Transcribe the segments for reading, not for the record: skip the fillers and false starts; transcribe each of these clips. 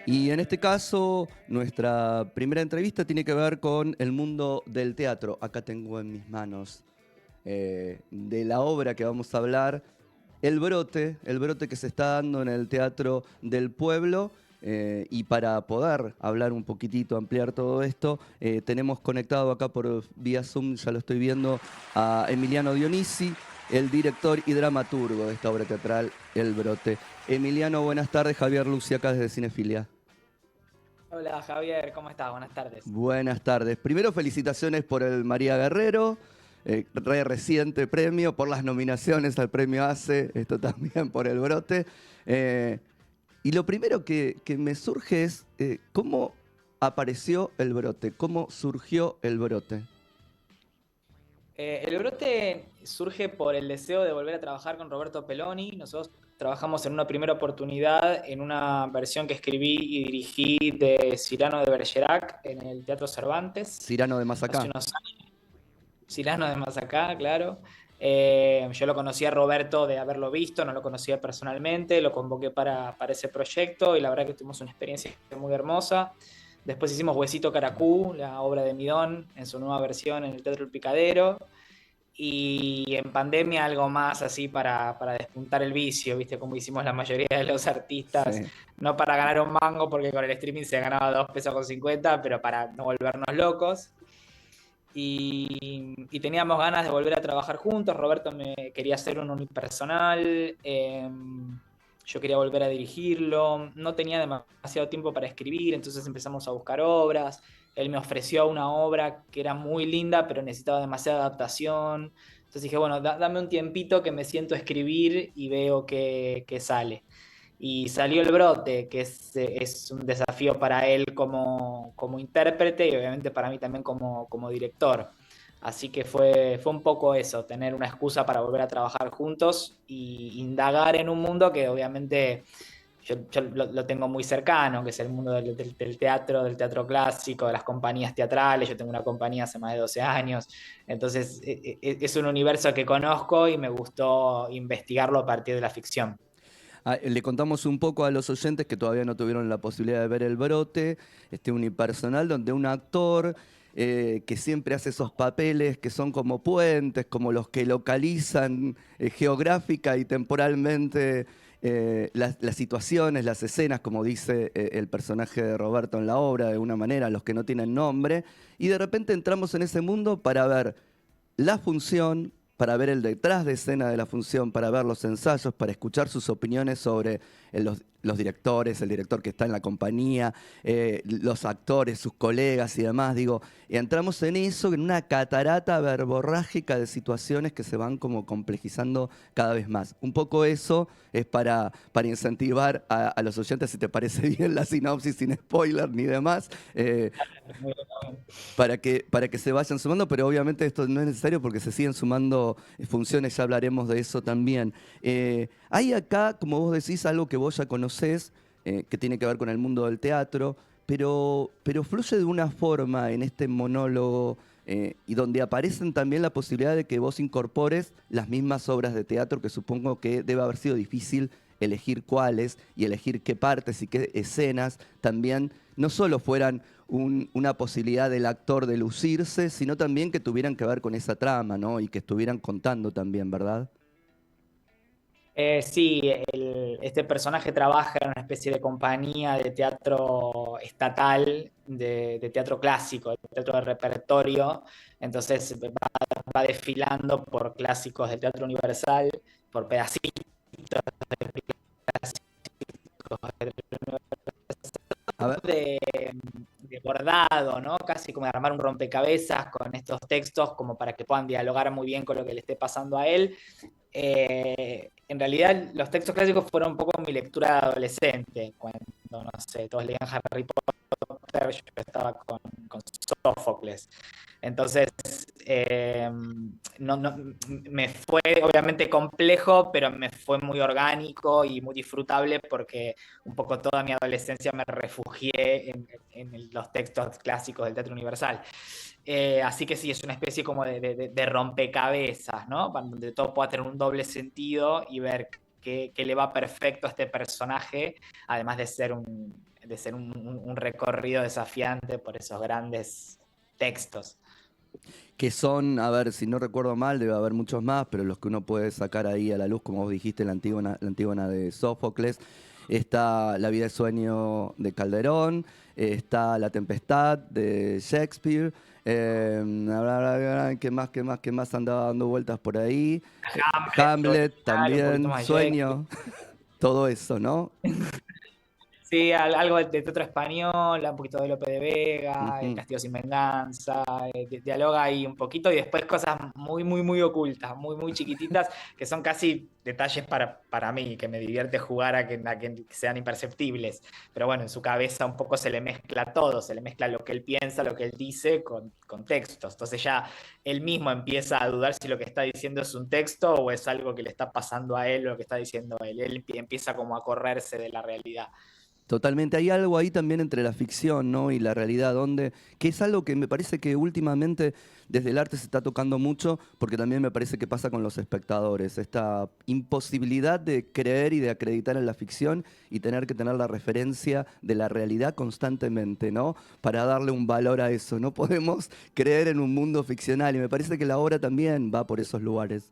Y en este caso, nuestra primera entrevista tiene que ver con el mundo del teatro. Acá tengo en mis manos de la obra que vamos a hablar, el brote que se está dando en el Teatro del Pueblo. Y para poder hablar un poquitito, ampliar todo esto, tenemos conectado acá por vía Zoom, ya lo estoy viendo, a Emiliano Dionisi, el director y dramaturgo de esta obra teatral, El Brote. Emiliano, buenas tardes. Javier Lucy acá desde Cinefilia. Hola Javier, ¿cómo estás? Buenas tardes. Buenas tardes. Primero, felicitaciones por el María Guerrero, re reciente premio, por las nominaciones al premio ACE, esto también por el brote. Eh, y lo primero que me surge es cómo apareció el brote, cómo surgió el brote. El brote surge por el deseo de volver a trabajar con Roberto Peloni. Nosotros trabajamos en una primera oportunidad en una versión que escribí y dirigí de Cyrano de Bergerac en el Teatro Cervantes Cirano de hace Mazacá. unos años. Cyrano de Mazacá, claro. Yo lo conocía a Roberto de haberlo visto, no lo conocía personalmente, lo convoqué para ese proyecto y la verdad que tuvimos una experiencia muy hermosa. Después hicimos Huesito Caracú, la obra de Midón, en su nueva versión en el Teatro El Picadero. Y en pandemia algo más así para despuntar el vicio, ¿viste? Como hicimos la mayoría de los artistas, Sí. no para ganar un mango, porque con el streaming se ganaba 2 pesos con 50, pero para no volvernos locos. Y teníamos ganas de volver a trabajar juntos. Roberto me quería hacer un unipersonal, yo quería volver a dirigirlo, no tenía demasiado tiempo para escribir, entonces empezamos a buscar obras. Él me ofreció una obra que era muy linda, pero necesitaba demasiada adaptación. Entonces dije, bueno, dame un tiempito que me siento a escribir y veo qué sale. Y salió El Brote, que es un desafío para él como intérprete y obviamente para mí también como director. Así que fue un poco eso, tener una excusa para volver a trabajar juntos y indagar en un mundo que obviamente yo lo tengo muy cercano, que es el mundo del teatro, del teatro clásico, de las compañías teatrales. Yo tengo una compañía hace más de 12 años, entonces es un universo que conozco y me gustó investigarlo a partir de la ficción. Le contamos un poco a los oyentes que todavía no tuvieron la posibilidad de ver El Brote, este unipersonal donde un actor que siempre hace esos papeles que son como puentes, como los que localizan geográfica y temporalmente las situaciones, las escenas, como dice el personaje de Roberto en la obra, de una manera, los que no tienen nombre, y de repente entramos en ese mundo para ver la función, para ver el detrás de escena de la función, para ver los ensayos, para escuchar sus opiniones sobre los directores, el director que está en la compañía, los actores, sus colegas y demás. Digo, y entramos en eso, en una catarata verborrágica de situaciones que se van como complejizando cada vez más. Un poco eso es para incentivar a los oyentes, si te parece bien la sinopsis sin spoiler ni demás. Para que se vayan sumando, pero obviamente esto no es necesario porque se siguen sumando funciones, ya hablaremos de eso también. Hay acá, como vos decís, algo que vos ya conocés, que tiene que ver con el mundo del teatro, pero fluye de una forma en este monólogo y donde aparecen también la posibilidad de que vos incorpores las mismas obras de teatro, que supongo que debe haber sido difícil elegir cuáles y elegir qué partes y qué escenas también no solo fueran una posibilidad del actor de lucirse, sino también que tuvieran que ver con esa trama, ¿no? Y que estuvieran contando también, ¿verdad? Sí, este personaje trabaja en una especie de compañía de teatro estatal, de teatro clásico, de teatro de repertorio. Entonces va desfilando por clásicos del teatro universal, por pedacitos A ver, de, de bordado, ¿no? Casi como de armar un rompecabezas con estos textos, como para que puedan dialogar muy bien con lo que le esté pasando a él. En realidad, los textos clásicos fueron un poco mi lectura de adolescente, cuando, no sé, todos leían Harry Potter, yo estaba con Sófocles. Entonces, me fue obviamente complejo, pero me fue muy orgánico y muy disfrutable porque un poco toda mi adolescencia me refugié en los textos clásicos del teatro universal. Así que sí, es una especie como de rompecabezas, ¿no? Donde todo pueda tener un doble sentido y ver qué le va perfecto a este personaje, además de ser de ser un recorrido desafiante por esos grandes textos. Que son, a ver, si no recuerdo mal, debe haber muchos más, pero los que uno puede sacar ahí a la luz, como vos dijiste, la Antígona de Sófocles, está La vida de sueño de Calderón, está La tempestad de Shakespeare, qué más andaba dando vueltas por ahí? Hamlet Un poquito también, más de Shakespeare. Sueño, todo eso, ¿no? Sí, algo de teatro español, un poquito de Lope de Vega, El Ujú. Castillo sin Venganza, dialoga ahí un poquito y después cosas muy, muy, muy ocultas, muy, muy chiquititas, que son casi detalles para mí, que me divierte jugar a que sean imperceptibles. Pero bueno, en su cabeza un poco se le mezcla todo, se le mezcla lo que él piensa, lo que él dice con textos. Entonces ya él mismo empieza a dudar si lo que está diciendo es un texto o es algo que le está pasando a él o lo que está diciendo él. Él empieza como a correrse de la realidad. Totalmente, hay algo ahí también entre la ficción, ¿no? Y la realidad, que es algo que me parece que últimamente desde el arte se está tocando mucho, porque también me parece que pasa con los espectadores, esta imposibilidad de creer y de acreditar en la ficción y tener que tener la referencia de la realidad constantemente, ¿no? Para darle un valor a eso. No podemos creer en un mundo ficcional y me parece que la obra también va por esos lugares.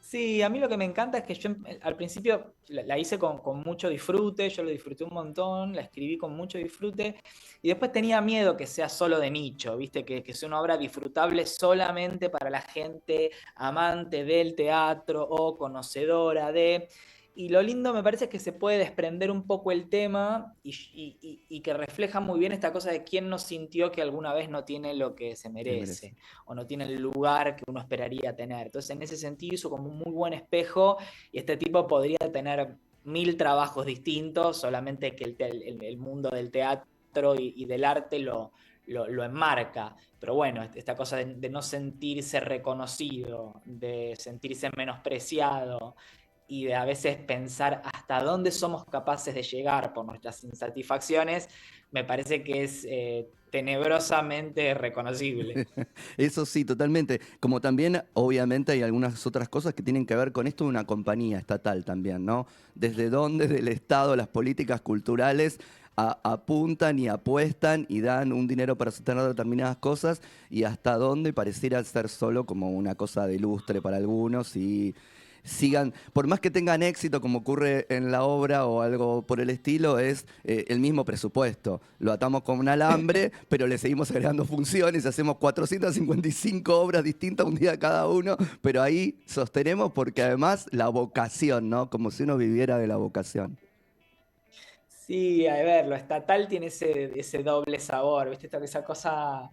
Sí, a mí lo que me encanta es que yo al principio la hice con mucho disfrute, yo lo disfruté un montón, la escribí con mucho disfrute y después tenía miedo que sea solo de nicho, ¿viste? Que sea una obra disfrutable solamente para la gente amante del teatro o conocedora de... Y lo lindo me parece es que se puede desprender un poco el tema y que refleja muy bien esta cosa de quién no sintió que alguna vez no tiene lo que se Se merece. merece o no tiene el lugar que uno esperaría tener. Entonces, en ese sentido, hizo como un muy buen espejo y este tipo podría tener 1000 trabajos distintos, solamente que el mundo del teatro y del arte lo enmarca. Pero bueno, esta cosa de no sentirse reconocido, de sentirse menospreciado y de a veces pensar hasta dónde somos capaces de llegar por nuestras insatisfacciones, me parece que es tenebrosamente reconocible. Eso sí, totalmente. Como también, obviamente, hay algunas otras cosas que tienen que ver con esto de una compañía estatal también, ¿no? Desde dónde del Estado las políticas culturales apuntan y apuestan y dan un dinero para sostener determinadas cosas y hasta dónde pareciera ser solo como una cosa de lustre para algunos y sigan, por más que tengan éxito, como ocurre en la obra o algo por el estilo, es el mismo presupuesto. Lo atamos con un alambre, pero le seguimos agregando funciones, hacemos 455 obras distintas un día cada uno, pero ahí sostenemos porque además la vocación, ¿no? Como si uno viviera de la vocación. Sí, a ver, lo estatal tiene ese doble sabor, ¿viste? Esa cosa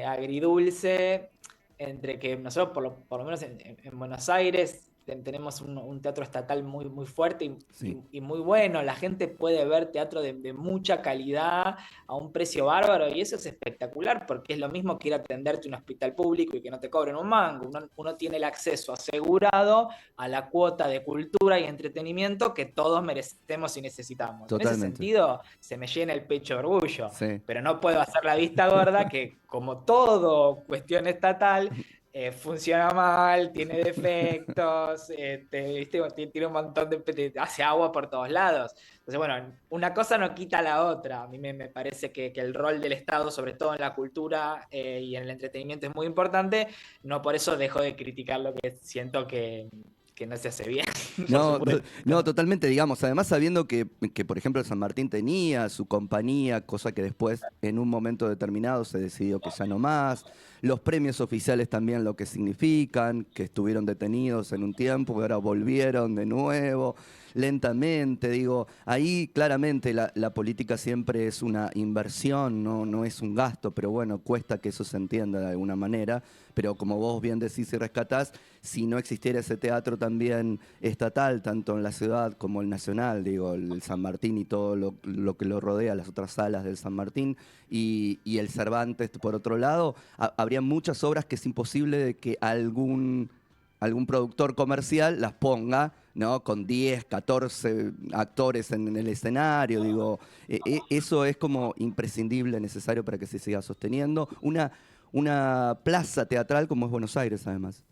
agridulce entre que nosotros, por lo menos en Buenos Aires, tenemos un teatro estatal muy, muy fuerte Sí, y muy bueno. La gente puede ver teatro de mucha calidad a un precio bárbaro y eso es espectacular porque es lo mismo que ir a atenderte a un hospital público y que no te cobren un mango. Uno tiene el acceso asegurado a la cuota de cultura y entretenimiento que todos merecemos y necesitamos. En ese totalmente. sentido, se me llena el pecho de orgullo, Sí. pero no puedo hacer la vista gorda que, como todo cuestión estatal, funciona mal, tiene defectos, tiene un montón hace agua por todos lados. Entonces, bueno, una cosa no quita la otra. A mí me parece que el rol del Estado, sobre todo en la cultura y en el entretenimiento, es muy importante. No por eso dejo de criticar lo que siento que no se hace bien, por No, no, supuesto. totalmente, digamos. Además, sabiendo que, por ejemplo, San Martín tenía su compañía, cosa que después, en un momento determinado, se decidió que ya no más. Los premios oficiales también lo que significan, que estuvieron detenidos en un tiempo, que ahora volvieron de nuevo, lentamente. Digo, ahí claramente la política siempre es una inversión, no, no es un gasto, pero bueno, cuesta que eso se entienda de alguna manera. Pero como vos bien decís y rescatás, si no existiera ese teatro también estatal, tanto en la ciudad como el nacional, digo, el San Martín y todo lo que lo rodea, las otras salas del San Martín, y el Cervantes por otro lado, habría muchas obras que es imposible de que algún productor comercial las ponga, ¿no? Con 10, 14 actores en el escenario, digo, eso es como imprescindible, necesario para que se siga sosteniendo. Una plaza teatral como es Buenos Aires, además.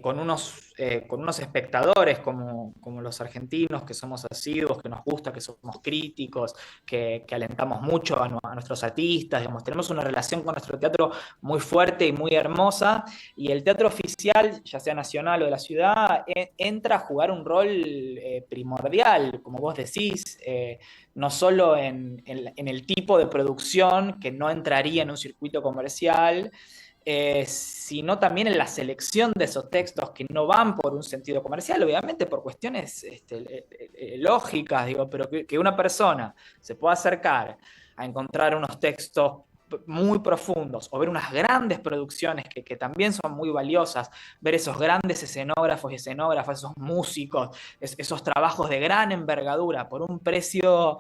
con unos espectadores como los argentinos, que somos asiduos, que nos gusta, que somos críticos, que alentamos mucho a nuestros artistas, digamos, tenemos una relación con nuestro teatro muy fuerte y muy hermosa, y el teatro oficial, ya sea nacional o de la ciudad, entra a jugar un rol primordial, como vos decís, no solo en el tipo de producción que no entraría en un circuito comercial, sino también en la selección de esos textos que no van por un sentido comercial, obviamente por cuestiones lógicas, digo, pero que una persona se pueda acercar a encontrar unos textos muy profundos o ver unas grandes producciones que también son muy valiosas, ver esos grandes escenógrafos y escenógrafas, esos músicos, esos trabajos de gran envergadura por un precio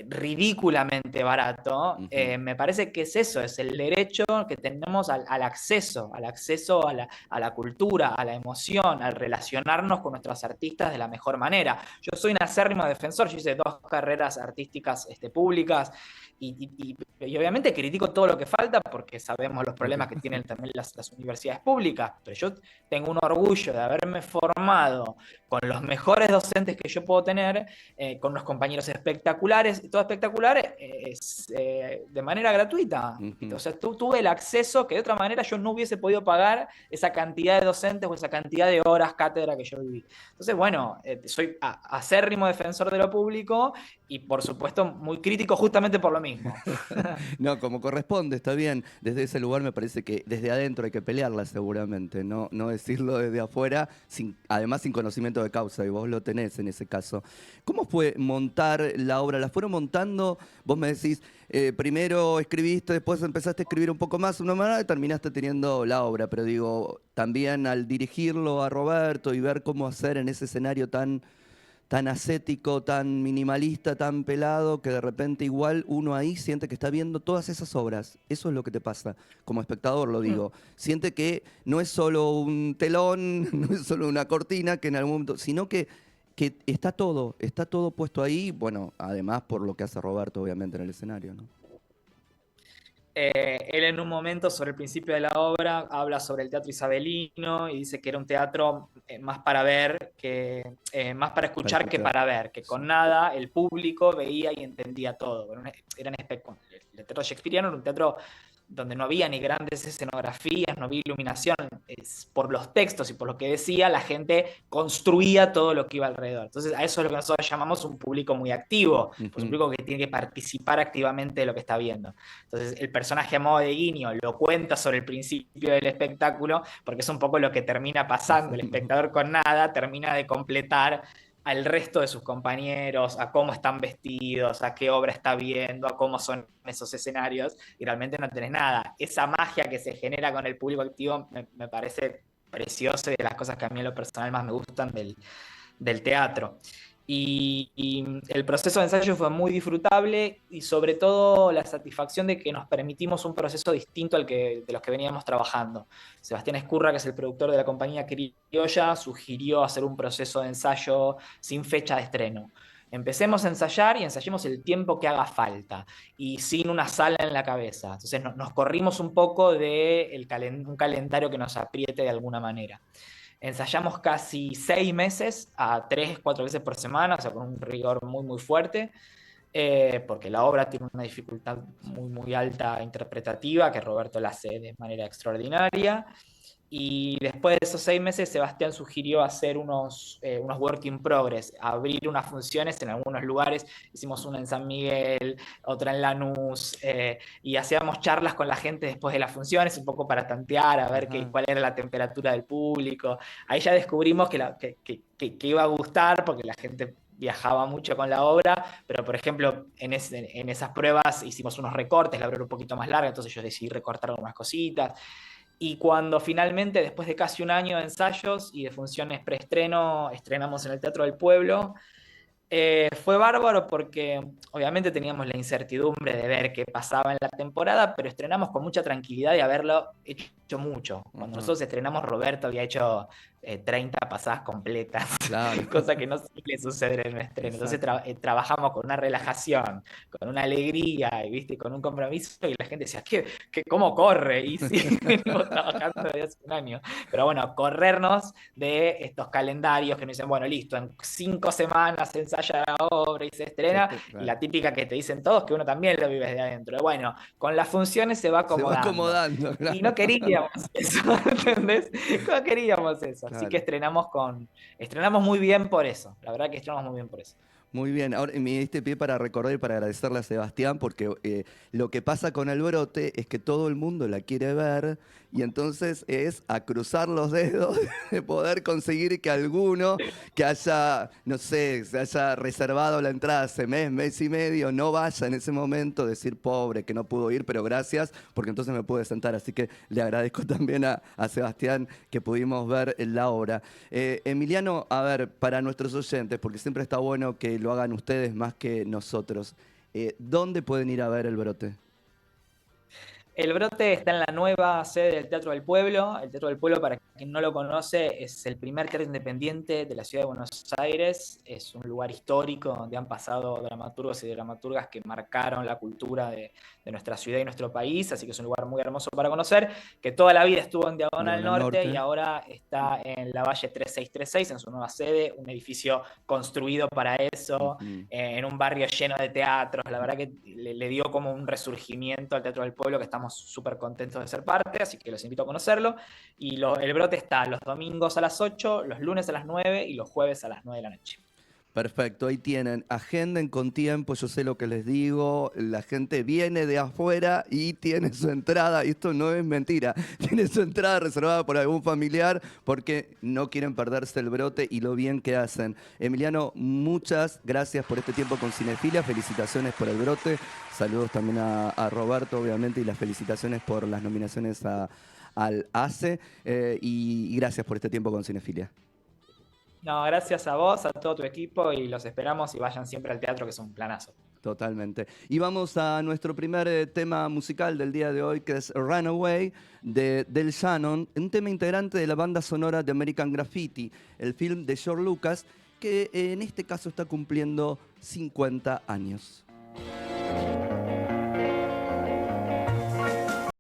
ridículamente barato, me parece que es eso, es el derecho que tenemos al acceso, a la cultura, a la emoción, al relacionarnos con nuestros artistas de la mejor manera. Yo soy un acérrimo defensor, yo hice 2 carreras artísticas públicas y obviamente critico todo lo que falta porque sabemos los problemas que tienen también las universidades públicas, pero yo tengo un orgullo de haberme formado con los mejores docentes que yo puedo tener, con unos compañeros espectaculares, todo espectacular, de manera gratuita. O sea, tuve el acceso que de otra manera yo no hubiese podido pagar esa cantidad de docentes o esa cantidad de horas cátedra que yo viví. Entonces, bueno, soy acérrimo defensor de lo público y por supuesto muy crítico justamente por lo mismo. No, como corresponde, está bien. Desde ese lugar me parece que desde adentro hay que pelearla seguramente, no decirlo desde afuera, además sin conocimiento de causa, y vos lo tenés en ese caso. ¿Cómo fue montar la obra? ¿La fueron montando? Vos me decís, primero escribiste, después empezaste a escribir un poco más, una manera, y terminaste teniendo la obra, pero digo, también al dirigirlo a Roberto y ver cómo hacer en ese escenario tan ascético, tan minimalista, tan pelado, que de repente igual uno ahí siente que está viendo todas esas obras. Eso es lo que te pasa, como espectador lo digo. Siente que no es solo un telón, no es solo una cortina, que en algún momento, sino que está todo puesto ahí, bueno, además por lo que hace Roberto, obviamente, en el escenario, ¿no? Él en un momento sobre el principio de la obra habla sobre el teatro isabelino y dice que era un teatro más para ver, más para Para escuchar que escuchar. para ver, que con nada el público veía y entendía todo. El teatro shakespeariano era un teatro donde no había ni grandes escenografías, no había iluminación, por los textos y por lo que decía, la gente construía todo lo que iba alrededor. Entonces, a eso es lo que nosotros llamamos un público muy activo, pues un Ujú. público que tiene que participar activamente de lo que está viendo. Entonces, el personaje a modo de guiño lo cuenta sobre el principio del espectáculo, porque es un poco lo que termina pasando. El espectador con nada termina de completar al resto de sus compañeros, a cómo están vestidos, a qué obra está viendo, a cómo son esos escenarios, y realmente no tenés nada. Esa magia que se genera con el público activo me parece precioso y de las cosas que a mí en lo personal más me gustan del teatro. Y el proceso de ensayo fue muy disfrutable y sobre todo la satisfacción de que nos permitimos un proceso distinto de los que veníamos trabajando. Sebastián Escurra, que es el productor de la compañía Criolla, sugirió hacer un proceso de ensayo sin fecha de estreno. Empecemos a ensayar y ensayemos el tiempo que haga falta y sin una sala en la cabeza. Entonces nos corrimos un poco de un calendario que nos apriete de alguna manera. Ensayamos casi 6 meses a 3, 4 veces por semana, o sea, con un rigor muy, muy fuerte, porque la obra tiene una dificultad muy, muy alta interpretativa, que Roberto la hace de manera extraordinaria. Y después de esos 6 meses, Sebastián sugirió hacer unos work in progress, abrir unas funciones en algunos lugares. Hicimos una en San Miguel, otra en Lanús, y hacíamos charlas con la gente después de las funciones, un poco para tantear, a ver Ajá. cuál era la temperatura del público. Ahí ya descubrimos que iba a gustar, porque la gente viajaba mucho con la obra, pero por ejemplo, en esas pruebas hicimos unos recortes, la obra era un poquito más larga, entonces yo decidí recortar algunas cositas. Y cuando finalmente, después de casi un año de ensayos y de funciones preestreno, estrenamos en el Teatro del Pueblo, fue bárbaro porque obviamente teníamos la incertidumbre de ver qué pasaba en la temporada, pero estrenamos con mucha tranquilidad y haberlo hecho mucho. Cuando Ajá. nosotros estrenamos, Roberto había hecho 30 pasadas completas, Claro, cosa que no suele suceder en un estreno. Entonces exacto. trabajamos con una relajación, con una alegría, y, ¿viste? Con un compromiso, y la gente decía, ¿cómo corre? Y sí, venimos trabajando desde hace un año. Pero bueno, corrernos de estos calendarios que nos dicen, bueno, listo, en 5 semanas se ensaya la obra y se estrena, y Claro. la típica que te dicen todos, que uno también lo vive desde adentro. Bueno, con las funciones se va Se va acomodando. acomodando, Y claro. no queríamos eso, ¿entendés? No queríamos eso. Así que Claro. estrenamos muy bien por eso. La verdad que estrenamos muy bien por eso. Muy bien, ahora me diste pie para recordar y para agradecerle a Sebastián, porque lo que pasa con el brote es que todo el mundo la quiere ver y entonces es a cruzar los dedos de poder conseguir que alguno que haya, no sé, se haya reservado la entrada hace mes y medio, no vaya en ese momento, decir pobre que no pudo ir, pero gracias, porque entonces me pude sentar. Así que le agradezco también a Sebastián que pudimos ver la obra. Emiliano, a ver, para nuestros oyentes, porque siempre está bueno que lo hagan ustedes más que nosotros, ¿dónde pueden ir a ver el brote? El Brote está en la nueva sede del Teatro del Pueblo. El Teatro del Pueblo, para quien no lo conoce, es el primer teatro independiente de la ciudad de Buenos Aires. Es un lugar histórico donde han pasado dramaturgos y dramaturgas que marcaron la cultura de nuestra ciudad y nuestro país. Así que es un lugar muy hermoso para conocer, que toda la vida estuvo en Diagonal Diagonal Norte y Norte. ahora está en la Valle 3636, en su nueva sede, un edificio construido para eso, Ujú. en un barrio lleno de teatros. La verdad que le dio como un resurgimiento al Teatro del Pueblo, que estamos súper contentos de ser parte, así que los invito a conocerlo. Y el brote está los domingos a las 8, los lunes a las 9 y los jueves a las 9 de la noche. Perfecto, ahí tienen. Agenden con tiempo, yo sé lo que les digo. La gente viene de afuera y tiene su entrada, y esto no es mentira, tiene su entrada reservada por algún familiar porque no quieren perderse el brote y lo bien que hacen. Emiliano, muchas gracias por este tiempo con Cinefilia, felicitaciones por el brote. Saludos también a Roberto, obviamente, y las felicitaciones por las nominaciones al ACE. Y gracias por este tiempo con Cinefilia. No, gracias a vos, a todo tu equipo, y los esperamos y vayan siempre al teatro, que es un planazo. Totalmente. Y vamos a nuestro primer tema musical del día de hoy, que es Runaway, Del Shannon, un tema integrante de la banda sonora de American Graffiti, el film de George Lucas, que en este caso está cumpliendo 50 años.